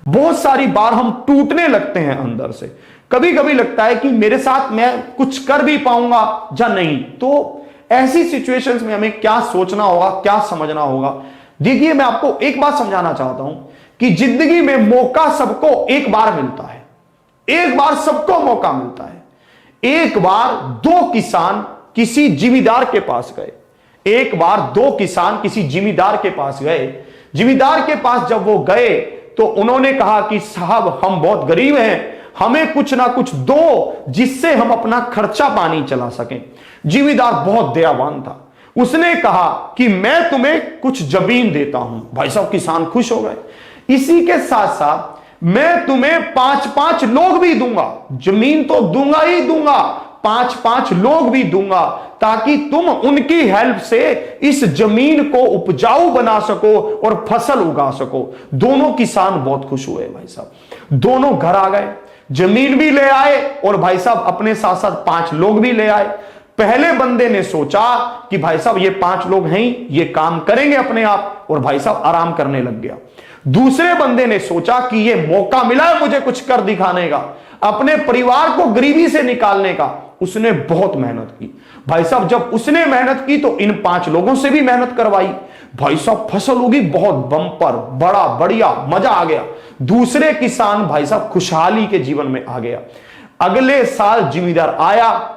बहुत सारी बार हम टूटने लगते हैं अंदर से। कभी कभी लगता है कि मेरे साथ मैं कुछ कर भी पाऊंगा या नहीं। तो ऐसी सिचुएशंस में हमें क्या सोचना होगा, क्या समझना होगा। देखिए, मैं आपको एक बात समझाना चाहता हूं कि जिंदगी में मौका सबको एक बार मिलता है। एक बार सबको मौका मिलता है। एक बार दो किसान किसी जिमीदार के पास गए। एक बार दो किसान किसी जिमीदार के पास गए। जिमीदार के पास जब वो गए तो उन्होंने कहा कि साहब, हम बहुत गरीब हैं, हमें कुछ ना कुछ दो जिससे हम अपना खर्चा पानी चला सकें। जिमीदार बहुत दयावान था। उसने कहा कि मैं तुम्हें कुछ जमीन देता हूं। भाई साहब, किसान खुश हो गए। इसी के साथ साथ मैं तुम्हें 5-5 लोग भी दूंगा। जमीन तो दूंगा ही दूंगा, 5-5 लोग भी दूंगा, ताकि तुम उनकी हेल्प से इस जमीन को उपजाऊ बना सको और फसल उगा सको। दोनों किसान बहुत खुश हुए। भाई साहब, दोनों घर आ गए, जमीन भी ले आए और भाई साहब अपने साथ साथ 5 लोग भी ले आए। पहले बंदे ने सोचा कि भाई साहब ये 5 लोग हैं, ये काम करेंगे अपने आप, और भाई साहब आराम करने लग गया। दूसरे बंदे ने सोचा कि ये मौका मिला है मुझे कुछ कर दिखाने का, अपने परिवार को गरीबी से निकालने का। उसने बहुत मेहनत की। भाई साहब, जब उसने मेहनत की तो इन 5 लोगों से भी मेहनत करवाई। भाई साहब, फसल उगी बहुत बम्पर, बड़ा बढ़िया, मजा आ गया। दूसरे किसान भाई साहब खुशहाली के जीवन में आ गया। अगले साल जिमीदार आया,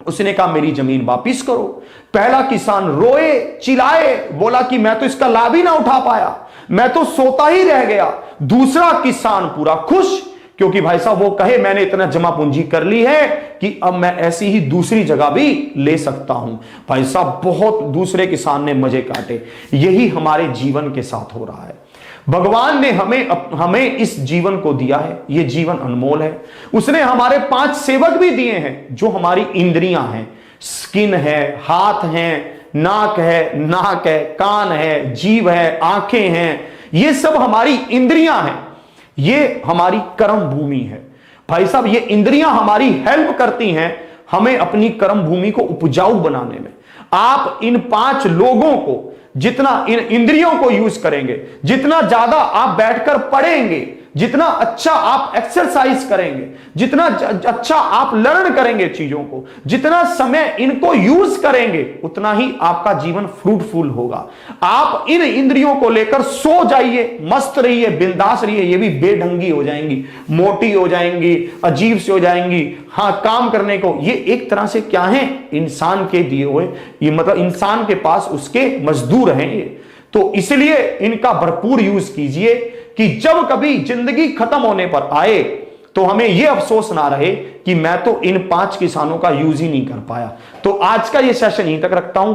उसने कहा मेरी जमीन वापिस करो। पहला किसान रोए चिल्लाए, बोला कि मैं तो इसका लाभ ही ना उठा पाया, मैं तो सोता ही रह गया। दूसरा किसान पूरा खुश, क्योंकि भाई साहब वो कहे मैंने इतना जमा पूंजी कर ली है कि अब मैं ऐसी ही दूसरी जगह भी ले सकता हूं। भाई साहब बहुत दूसरे किसान ने मजे काटे। यही हमारे जीवन के साथ हो रहा है। भगवान ने हमें इस जीवन को दिया है। यह जीवन अनमोल है। उसने हमारे 5 सेवक भी दिए हैं, जो हमारी इंद्रियां हैं। स्किन है, हाथ हैं, नाक है, कान है, जीभ है, आंखें हैं। ये सब हमारी इंद्रियां हैं। ये हमारी कर्म भूमि है। भाई साहब, ये इंद्रियां हमारी हेल्प करती हैं हमें अपनी कर्म भूमि को उपजाऊ बनाने में। आप इन 5 लोगों को, जितना इन इंद्रियों को यूज करेंगे, जितना ज्यादा आप बैठकर पढ़ेंगे, जितना अच्छा आप एक्सरसाइज करेंगे, जितना अच्छा आप लर्न करेंगे चीजों को, जितना समय इनको यूज करेंगे, उतना ही आपका जीवन फ्रूटफुल होगा। आप इन इंद्रियों को लेकर सो जाइए, मस्त रहिए, बिंदास रहिए, ये भी बेढंगी हो जाएंगी, मोटी हो जाएंगी, अजीब से हो जाएंगी। हाँ, काम करने को ये एक तरह से क्या है, इंसान के दिए हुए, ये मतलब इंसान के पास उसके मजदूर हैं ये। तो इसलिए इनका भरपूर यूज कीजिए कि जब कभी जिंदगी खत्म होने पर आए तो हमें यह अफसोस ना रहे कि मैं तो इन 5 किसानों का यूज ही नहीं कर पाया। तो आज का यह सेशन यहीं तक रखता हूं।